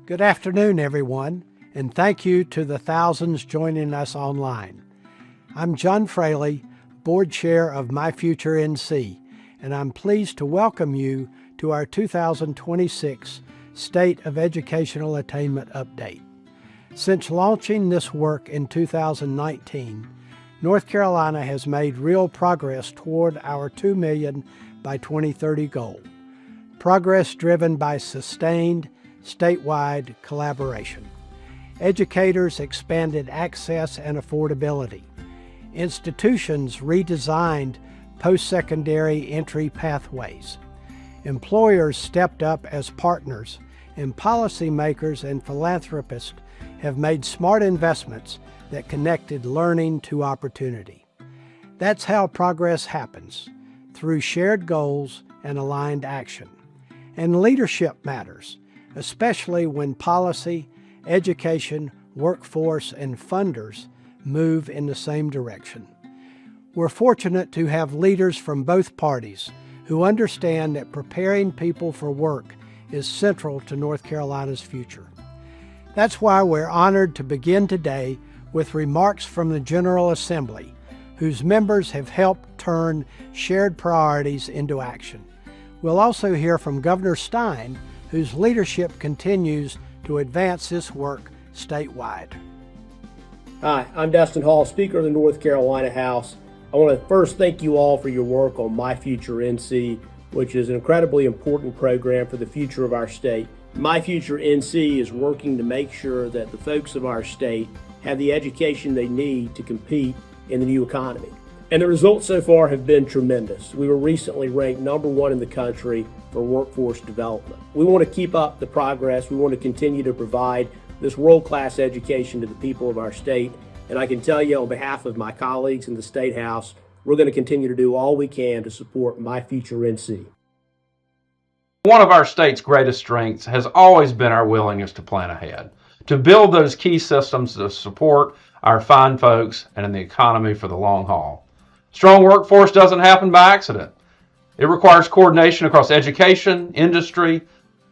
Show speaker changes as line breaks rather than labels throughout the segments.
Good afternoon, everyone, and thank you to the thousands joining us online. I'm John Fraley, Board Chair of My Future NC, and I'm pleased to welcome you to our 2026 State of Educational Attainment Update. Since launching this work in 2019, North Carolina has made real progress toward our 2 million by 2030 goal. Progress driven by sustained statewide collaboration. Educators expanded access and affordability. Institutions redesigned post-secondary entry pathways. Employers stepped up as partners, and policymakers and philanthropists have made smart investments that connected learning to opportunity. That's how progress happens, through shared goals and aligned action. And leadership matters, especially when policy, education, workforce, and funders move in the same direction. We're fortunate to have leaders from both parties who understand that preparing people for work is central to North Carolina's future. That's why we're honored to begin today with remarks from the General Assembly, whose members have helped turn shared priorities into action. We'll also hear from Governor Stein, whose leadership continues to advance this work statewide.
Hi, I'm Dustin Hall, Speaker of the North Carolina House. I want to first thank you all for your work on My Future NC, which is an incredibly important program for the future of our state. My Future NC is working to make sure that the folks of our state have the education they need to compete in the new economy. And the results so far have been tremendous. We were recently ranked #1 in the country for workforce development. We want to keep up the progress. We want to continue to provide this world-class education to the people of our state. And I can tell you on behalf of my colleagues in the State House, we're going to continue to do all we can to support My Future NC.
One of our state's greatest strengths has always been our willingness to plan ahead, to build those key systems to support our fine folks and in the economy for the long haul. Strong workforce doesn't happen by accident. It requires coordination across education, industry,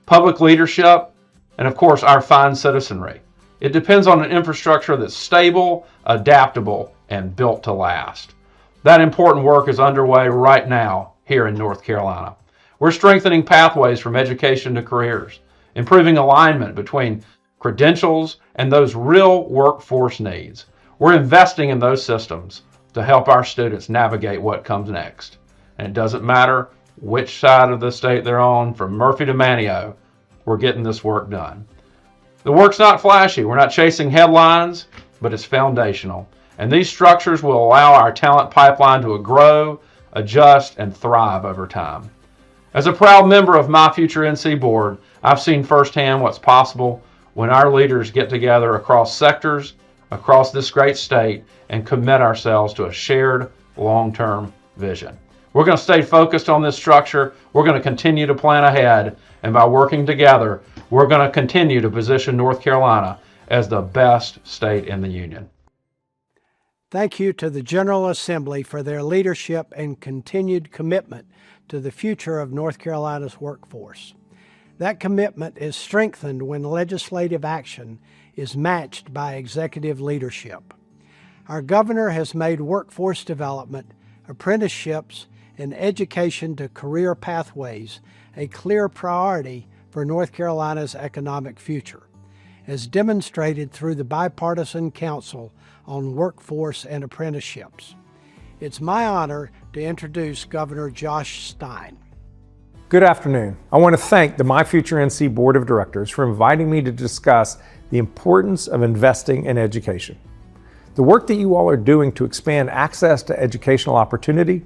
public leadership, and of course our fine citizenry. It depends on an infrastructure that's stable, adaptable, and built to last. That important work is underway right now here in North Carolina. We're strengthening pathways from education to careers, improving alignment between credentials and those real workforce needs. We're investing in those systems to help our students navigate what comes next. And it doesn't matter which side of the state they're on, from Murphy to Manteo, we're getting this work done. The work's not flashy. We're not chasing headlines, but it's foundational. And these structures will allow our talent pipeline to grow, adjust, and thrive over time. As a proud member of My Future NC Board, I've seen firsthand what's possible when our leaders get together across sectors, across this great state, and commit ourselves to a shared long-term vision. We're going to stay focused on this structure. We're going to continue to plan ahead, and by working together, we're going to continue to position North Carolina as the best state in the union.
Thank you to the General Assembly for their leadership and continued commitment to the future of North Carolina's workforce. That commitment is strengthened when legislative action is matched by executive leadership. Our governor has made workforce development, apprenticeships, and education to career pathways a clear priority for North Carolina's economic future, as demonstrated through the Bipartisan Council on Workforce and Apprenticeships. It's my honor to introduce Governor Josh Stein.
Good afternoon. I want to thank the My Future NC Board of Directors for inviting me to discuss the importance of investing in education. The work that you all are doing to expand access to educational opportunity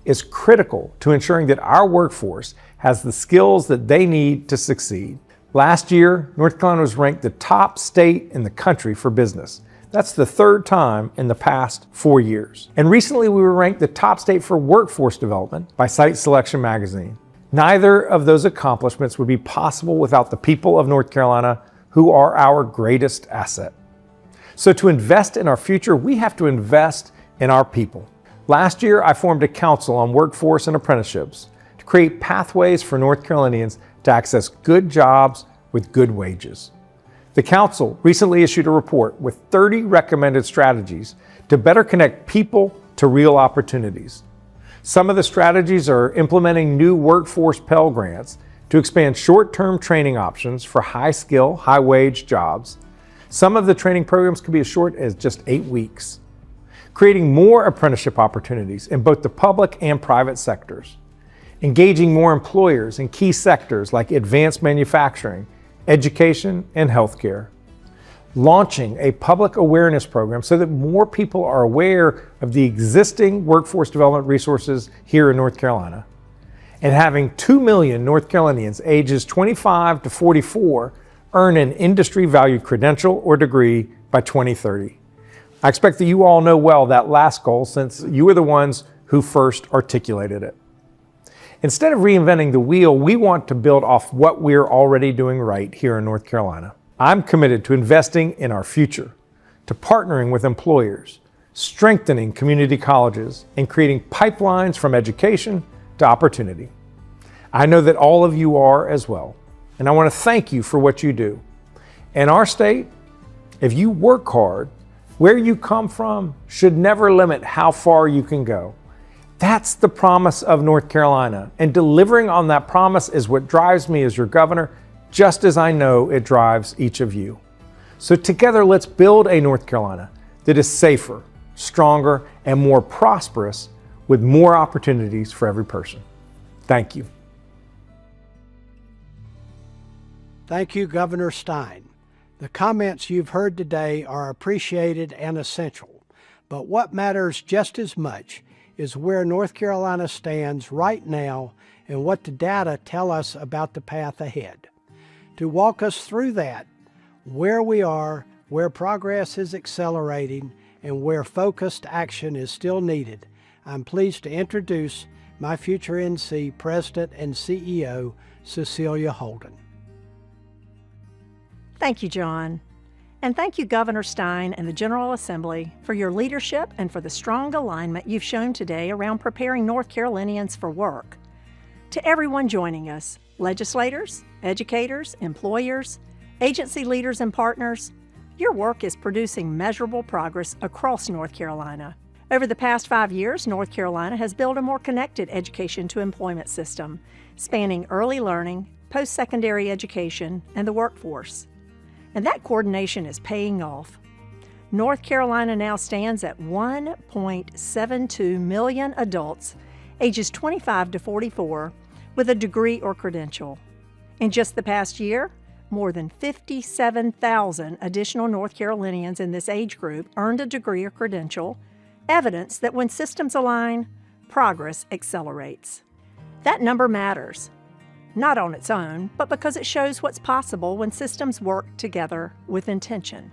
is critical to ensuring that our workforce has the skills that they need to succeed. Last year, North Carolina was ranked the top state in the country for business. That's the third time in the past 4 years. And recently we were ranked the top state for workforce development by Site Selection magazine. Neither of those accomplishments would be possible without the people of North Carolina, who are our greatest asset. So to invest in our future, we have to invest in our people. Last year, I formed a council on workforce and apprenticeships to create pathways for North Carolinians to access good jobs with good wages. The Council recently issued a report with 30 recommended strategies to better connect people to real opportunities. Some of the strategies are implementing new workforce Pell Grants to expand short-term training options for high-skill, high-wage jobs. Some of the training programs can be as short as just 8 weeks. Creating more apprenticeship opportunities in both the public and private sectors. Engaging more employers in key sectors like advanced manufacturing, education, and healthcare. Launching a public awareness program so that more people are aware of the existing workforce development resources here in North Carolina. And having 2 million North Carolinians ages 25 to 44 earn an industry-valued credential or degree by 2030. I expect that you all know well that last goal since you were the ones who first articulated it. Instead of reinventing the wheel, we want to build off what we're already doing right here in North Carolina. I'm committed to investing in our future, to partnering with employers, strengthening community colleges, and creating pipelines from education to opportunity. I know that all of you are as well, and I want to thank you for what you do. In our state, if you work hard, where you come from should never limit how far you can go. That's the promise of North Carolina, and delivering on that promise is what drives me as your governor, just as I know it drives each of you. So together, let's build a North Carolina that is safer, stronger, and more prosperous with more opportunities for every person. Thank you.
Thank you, Governor Stein. The comments you've heard today are appreciated and essential, but what matters just as much is where North Carolina stands right now and what the data tell us about the path ahead. To walk us through that, where we are, where progress is accelerating, and where focused action is still needed, I'm pleased to introduce my future NC President and CEO, Cecilia Holden.
Thank you, John. And thank you, Governor Stein and the General Assembly, for your leadership and for the strong alignment you've shown today around preparing North Carolinians for work. To everyone joining us, legislators, educators, employers, agency leaders, and partners, your work is producing measurable progress across North Carolina. Over the past 5 years, North Carolina has built a more connected education to employment system, spanning early learning, post-secondary education, and the workforce. And that coordination is paying off. North Carolina now stands at 1.72 million adults ages 25 to 44 with a degree or credential. In just the past year, more than 57,000 additional North Carolinians in this age group earned a degree or credential, evidence that when systems align, progress accelerates. That number matters. Not on its own, but because it shows what's possible when systems work together with intention.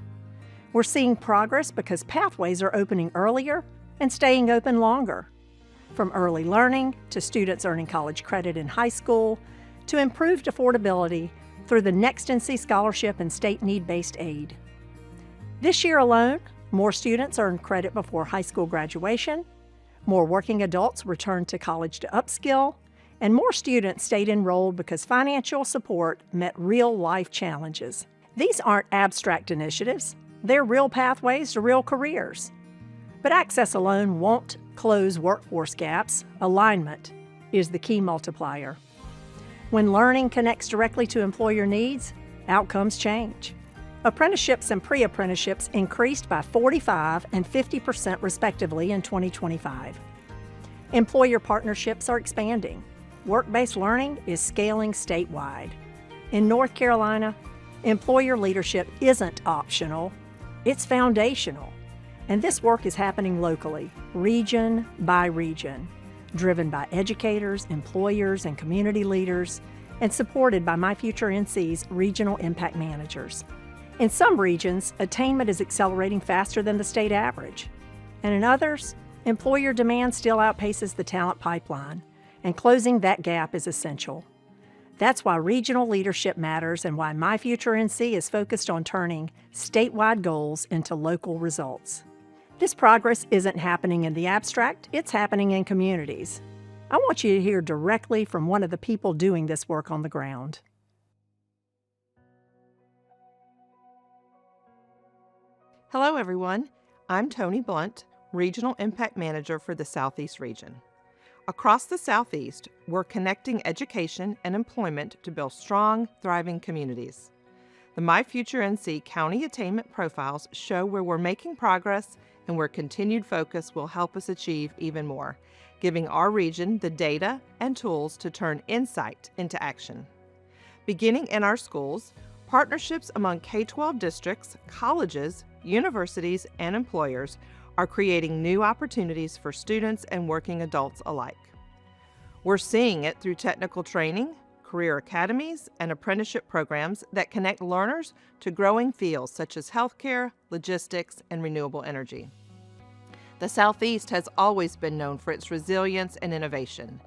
We're seeing progress because pathways are opening earlier and staying open longer. From early learning to students earning college credit in high school to improved affordability through the Next NC Scholarship and state need-based aid. This year alone, more students earned credit before high school graduation, more working adults returned to college to upskill, and more students stayed enrolled because financial support met real-life challenges. These aren't abstract initiatives. They're real pathways to real careers. But access alone won't close workforce gaps. Alignment is the key multiplier. When learning connects directly to employer needs, outcomes change. Apprenticeships and pre-apprenticeships increased by 45% and 50% respectively in 2025. Employer partnerships are expanding. Work-based learning is scaling statewide. In North Carolina, employer leadership isn't optional, it's foundational. And this work is happening locally, region by region, driven by educators, employers, and community leaders, and supported by My Future NC's regional impact managers. In some regions, attainment is accelerating faster than the state average. And in others, employer demand still outpaces the talent pipeline. And closing that gap is essential. That's why regional leadership matters and why My Future NC is focused on turning statewide goals into local results. This progress isn't happening in the abstract, it's happening in communities. I want you to hear directly from one of the people doing this work on the ground.
Hello, everyone. I'm Tony Blunt, Regional Impact Manager for the Southeast region. Across the Southeast, we're connecting education and employment to build strong, thriving communities. The My Future NC County Attainment Profiles show where we're making progress and where continued focus will help us achieve even more, giving our region the data and tools to turn insight into action. Beginning in our schools, partnerships among K-12 districts, colleges, universities, and employers are creating new opportunities for students and working adults alike. We're seeing it through technical training, career academies, and apprenticeship programs that connect learners to growing fields such as healthcare, logistics, and renewable energy. The Southeast has always been known for its resilience and innovation.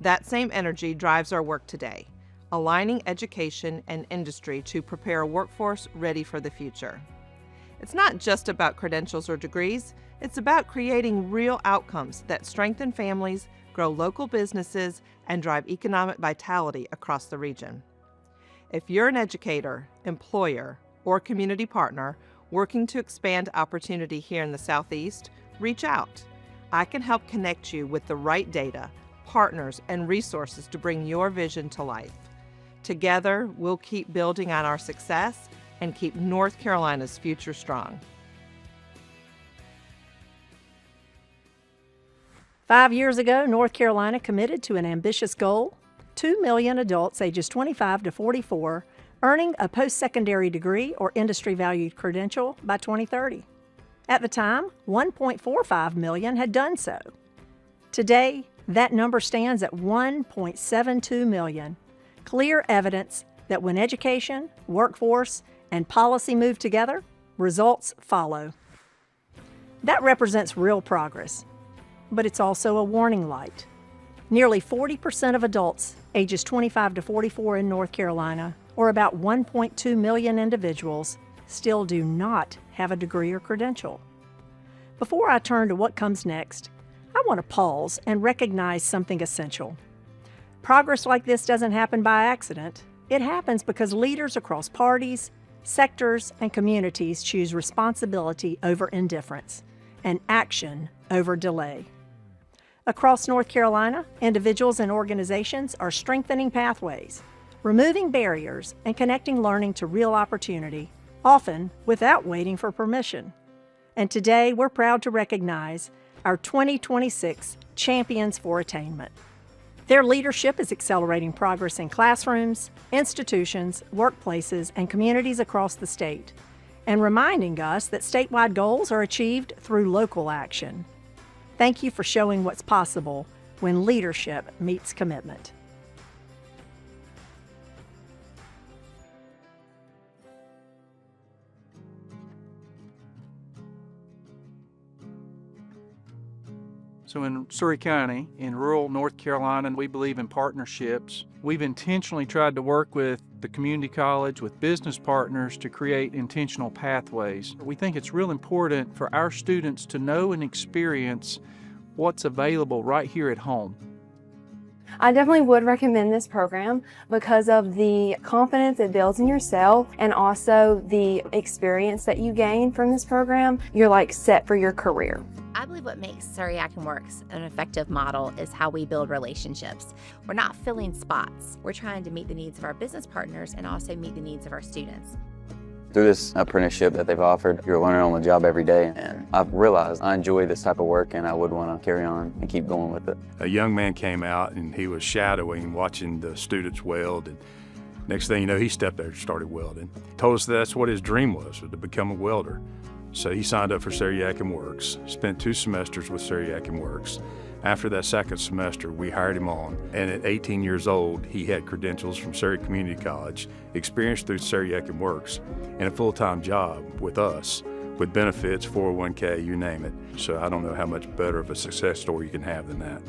That same energy drives our work today, aligning education and industry to prepare a workforce ready for the future. It's not just about credentials or degrees, it's about creating real outcomes that strengthen families, grow local businesses, and drive economic vitality across the region. If you're an educator, employer, or community partner working to expand opportunity here in the Southeast, reach out. I can help connect you with the right data, partners, and resources to bring your vision to life. Together, we'll keep building on our success and keep North Carolina's future strong.
5 years ago, North Carolina committed to an ambitious goal: 2 million adults ages 25 to 44 earning a post-secondary degree or industry-valued credential by 2030. At the time, 1.45 million had done so. Today, that number stands at 1.72 million. Clear evidence that when education, workforce, and policy move together, results follow. That represents real progress, but it's also a warning light. Nearly 40% of adults ages 25 to 44 in North Carolina, or about 1.2 million individuals, still do not have a degree or credential. Before I turn to what comes next, I want to pause and recognize something essential. Progress like this doesn't happen by accident. It happens because leaders across parties, sectors, and communities choose responsibility over indifference and action over delay. Across North Carolina, individuals and organizations are strengthening pathways, removing barriers, and connecting learning to real opportunity, often without waiting for permission. And today, we're proud to recognize our 2026 Champions for Attainment. Their leadership is accelerating progress in classrooms, institutions, workplaces, and communities across the state, and reminding us that statewide goals are achieved through local action. Thank you for showing what's possible when leadership meets commitment.
So in Surry County, in rural North Carolina, we believe in partnerships. We've intentionally tried to work with the community college, with business partners to create intentional pathways. We think it's real important for our students to know and experience what's available right here at home.
I definitely would recommend this program because of the confidence it builds in yourself and also the experience that you gain from this program. You're like set for your career.
I believe what makes Surry Action Works an effective model is how we build relationships. We're not filling spots. We're trying to meet the needs of our business partners and also meet the needs of our students.
Through this apprenticeship that they've offered, you're learning on the job every day, and I've realized I enjoy this type of work and I would want to carry on and keep going with it.
A young man came out and he was shadowing, watching the students weld, and next thing you know, he stepped there and started welding. Told us that's what his dream was to become a welder. So he signed up for Surry Action Works, spent 2 semesters with Surry Action Works. After that second semester, we hired him on, and at 18 years old, he had credentials from Surry Community College, experience through Surry Action Works, and a full-time job with us, with benefits, 401k, you name it. So I don't know how much better of a success story you can have than that.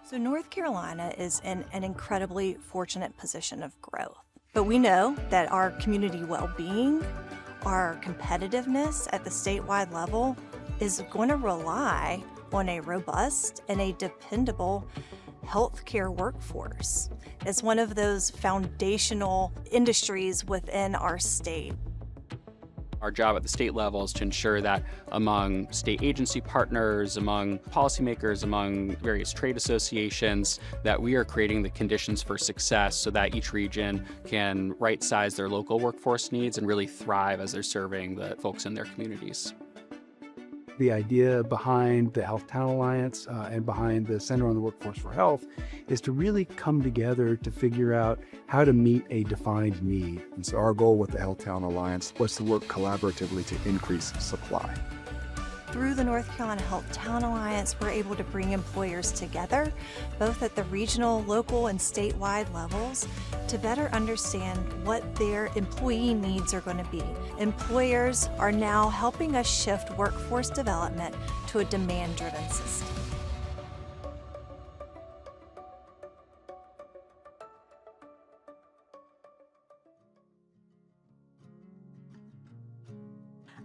So North Carolina is in an incredibly fortunate position of growth. But we know that our community well-being, Our competitiveness at the statewide level is going to rely on a robust and a dependable healthcare workforce. It's one of those foundational industries within our state.
Our job at the state level is to ensure that among state agency partners, among policymakers, among various trade associations, that we are creating the conditions for success so that each region can right-size their local workforce needs and really thrive as they're serving the folks in their communities.
The idea behind the Health Talent Alliance and behind the Center on the Workforce for Health is to really come together to figure out how to meet a defined need.
And so our goal with the Health Talent Alliance was to work collaboratively to increase supply.
Through the North Carolina Health Talent Alliance, we're able to bring employers together, both at the regional, local, and statewide levels, to better understand what their employee needs are going to be. Employers are now helping us shift workforce development to a demand-driven system.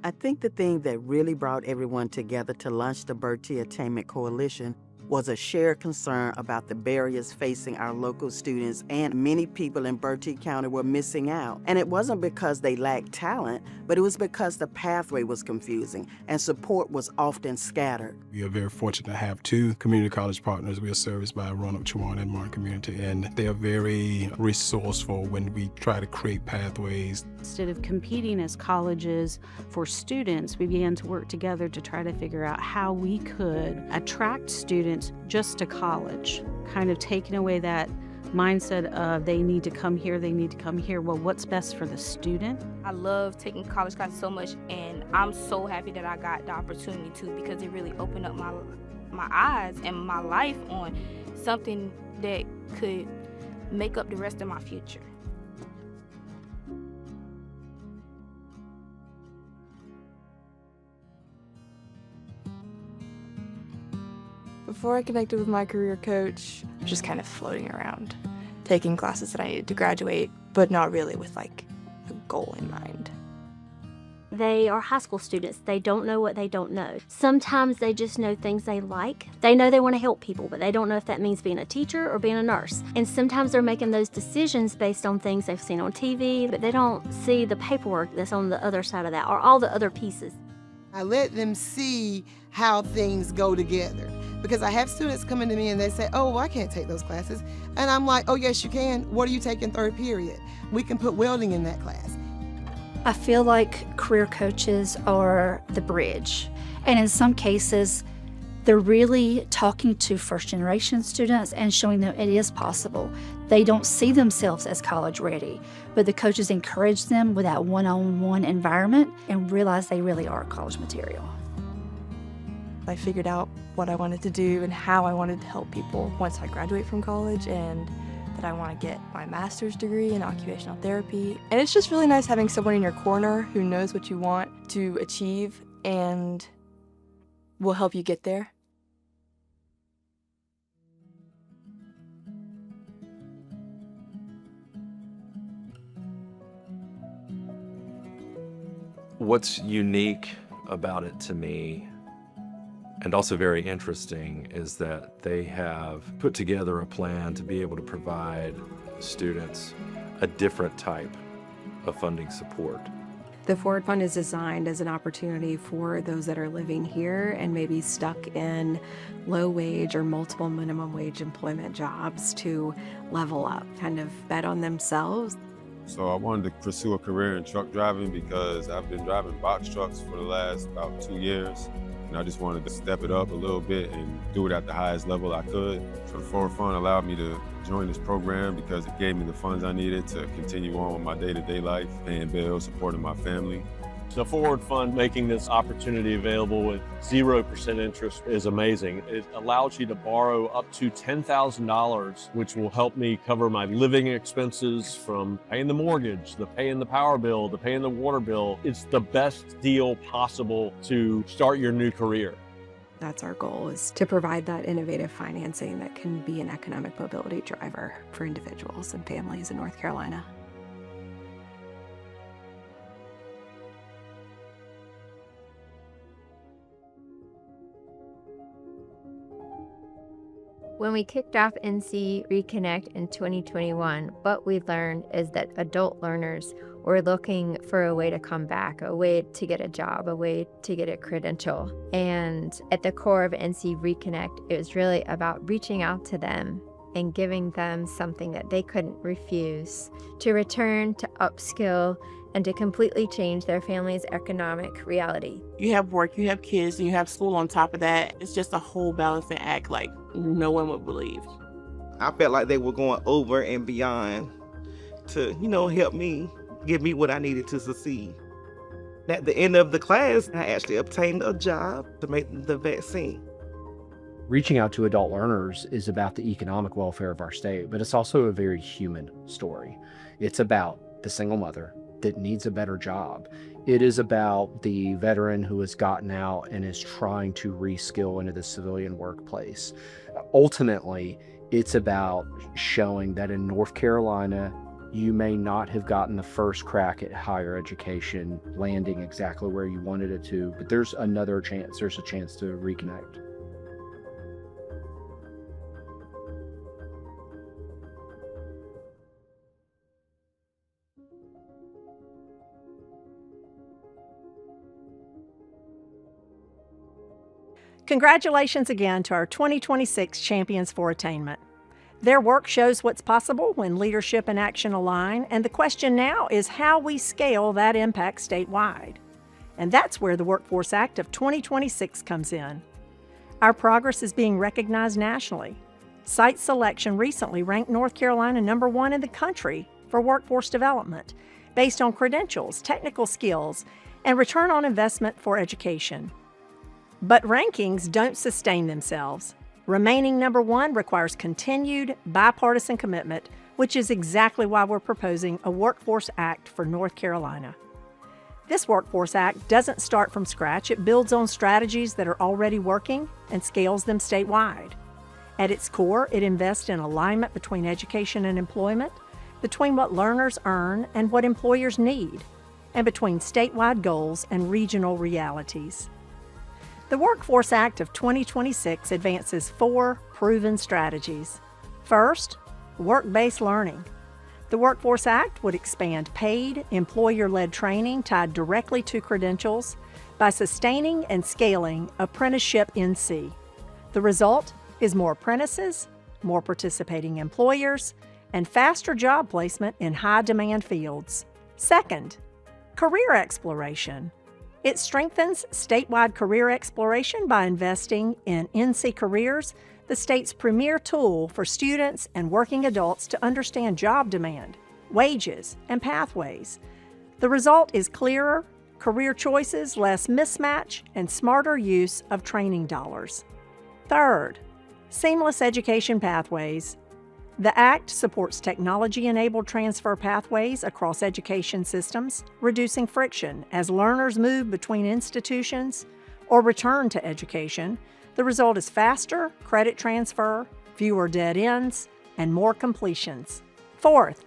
I think the thing that really brought everyone together to launch the Bertie Attainment Coalition was a shared concern about the barriers facing our local students, and many people in Bertie County were missing out. And it wasn't because they lacked talent, but it was because the pathway was confusing and support was often scattered.
We are very fortunate to have two community college partners. We are serviced by Roanoke, Chowan, and Martin Community, and they are very resourceful when we try to create pathways.
Instead of competing as colleges for students, we began to work together to try to figure out how we could attract students just to college, kind of taking away that mindset of they need to come here, they need to come here. Well, what's best for the student?
I love taking college classes so much, and I'm so happy that I got the opportunity to, because it really opened up my eyes and my life on something that could make up the rest of my future.
Before I connected with my career coach, just kind of floating around, taking classes that I needed to graduate, but not really with like a goal in mind.
They are high school students. They don't know what they don't know. Sometimes they just know things they like. They know they want to help people, but they don't know if that means being a teacher or being a nurse. And sometimes they're making those decisions based on things they've seen on TV, but they don't see the paperwork that's on the other side of that or all the other pieces.
I let them see how things go together. Because I have students coming to me and they say, oh, well, I can't take those classes. And I'm like, oh, yes, you can. What are you taking third period? We can put welding in that class.
I feel like career coaches are the bridge. And in some cases, they're really talking to first-generation students and showing them it is possible. They don't see themselves as college ready, but the coaches encourage them with that one-on-one environment and realize they really are college material.
I figured out what I wanted to do and how I wanted to help people once I graduate from college, and that I want to get my master's degree in occupational therapy. And it's just really nice having someone in your corner who knows what you want to achieve and will help you get there.
What's unique about it to me, and also very interesting, is that they have put together a plan to be able to provide students a different type of funding support.
The Forward Fund is designed as an opportunity for those that are living here and maybe stuck in low wage or multiple minimum wage employment jobs to level up, kind of bet on themselves.
So I wanted to pursue a career in truck driving because I've been driving box trucks for the last about 2 years. And I just wanted to step it up a little bit and do it at the highest level I could. So the Forward Fund allowed me to join this program because it gave me the funds I needed to continue on with my day-to-day life, paying bills, supporting my family.
The Forward Fund making this opportunity available with 0% interest is amazing. It allows you to borrow up to $10,000, which will help me cover my living expenses, from paying the mortgage, the paying the power bill, the paying the water bill. It's the best deal possible to start your new career.
That's our goal, is to provide that innovative financing that can be an economic mobility driver for individuals and families in North Carolina.
When we kicked off NC Reconnect in 2021, what we learned is that adult learners were looking for a way to come back, a way to get a job, a way to get a credential. And at the core of NC Reconnect, it was really about reaching out to them and giving them something that they couldn't refuse, to return, to upskill, and to completely change their family's economic reality.
You have work, you have kids, and you have school on top of that. It's just a whole balancing act like no one would believe.
I felt like they were going over and beyond to, help me, give me what I needed to succeed. At the end of the class, I actually obtained a job to make the vaccine.
Reaching out to adult learners is about the economic welfare of our state, but it's also a very human story. It's about the single mother that needs a better job. It is about the veteran who has gotten out and is trying to reskill into the civilian workplace. Ultimately, it's about showing that in North Carolina, you may not have gotten the first crack at higher education, landing exactly where you wanted it to, but there's another chance. There's a chance to reconnect.
Congratulations again to our 2026 Champions for Attainment. Their work shows what's possible when leadership and action align, and the question now is how we scale that impact statewide. And that's where the Workforce Act of 2026 comes in. Our progress is being recognized nationally. Site Selection recently ranked North Carolina #1 in the country for workforce development, based on credentials, technical skills, and return on investment for education. But rankings don't sustain themselves. Remaining #1 requires continued bipartisan commitment, which is exactly why we're proposing a Workforce Act for North Carolina. This Workforce Act doesn't start from scratch. It builds on strategies that are already working and scales them statewide. At its core, it invests in alignment between education and employment, between what learners earn and what employers need, and between statewide goals and regional realities. The Workforce Act of 2026 advances 4 proven strategies. First, work-based learning. The Workforce Act would expand paid, employer-led training tied directly to credentials by sustaining and scaling Apprenticeship NC. The result is more apprentices, more participating employers, and faster job placement in high-demand fields. Second, career exploration. It strengthens statewide career exploration by investing in NC Careers, the state's premier tool for students and working adults to understand job demand, wages, and pathways. The result is clearer career choices, less mismatch, and smarter use of training dollars. Third, seamless education pathways. The Act supports technology-enabled transfer pathways across education systems, reducing friction as learners move between institutions or return to education. The result is faster credit transfer, fewer dead ends, and more completions. Fourth,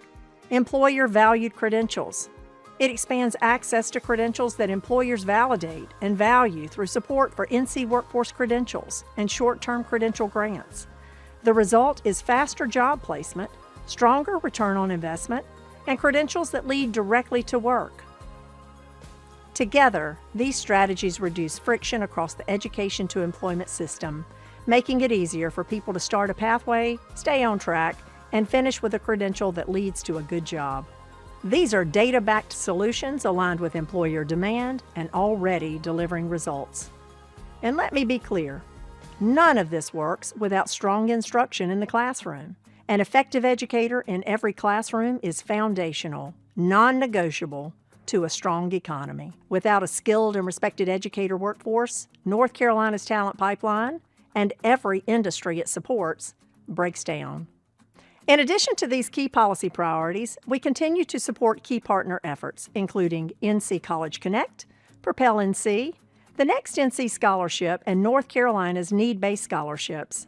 employer-valued credentials. It expands access to credentials that employers validate and value through support for NC Workforce Credentials and short-term credential grants. The result is faster job placement, stronger return on investment, and credentials that lead directly to work. Together, these strategies reduce friction across the education to employment system, making it easier for people to start a pathway, stay on track, and finish with a credential that leads to a good job. These are data-backed solutions aligned with employer demand and already delivering results. And let me be clear, none of this works without strong instruction in the classroom. An effective educator in every classroom is foundational, non-negotiable to a strong economy. Without a skilled and respected educator workforce, North Carolina's talent pipeline and every industry it supports breaks down. In addition to these key policy priorities, we continue to support key partner efforts, including NC College Connect, Propel NC, the Next NC Scholarship, and North Carolina's need-based scholarships,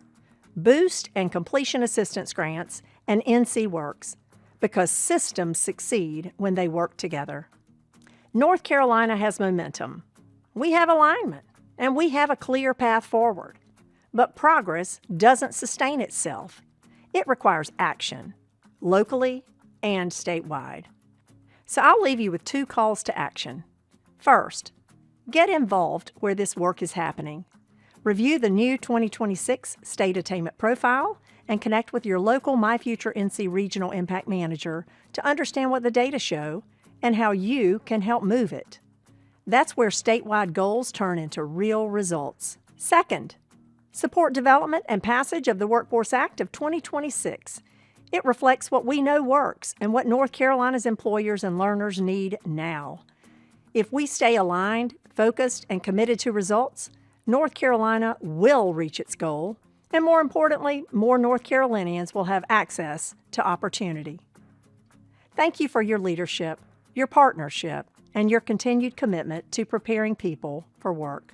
Boost and Completion Assistance Grants, and NC Works, because systems succeed when they work together. North Carolina has momentum. We have alignment, and we have a clear path forward. But progress doesn't sustain itself. It requires action, locally and statewide. So I'll leave you with 2 calls to action. First, get involved where this work is happening. Review the new 2026 State Attainment Profile and connect with your local My Future NC Regional Impact Manager to understand what the data show and how you can help move it. That's where statewide goals turn into real results. Second, support development and passage of the Workforce Act of 2026. It reflects what we know works and what North Carolina's employers and learners need now. If we stay aligned, focused, and committed to results, North Carolina will reach its goal, and more importantly, more North Carolinians will have access to opportunity. Thank you for your leadership, your partnership, and your continued commitment to preparing people for work.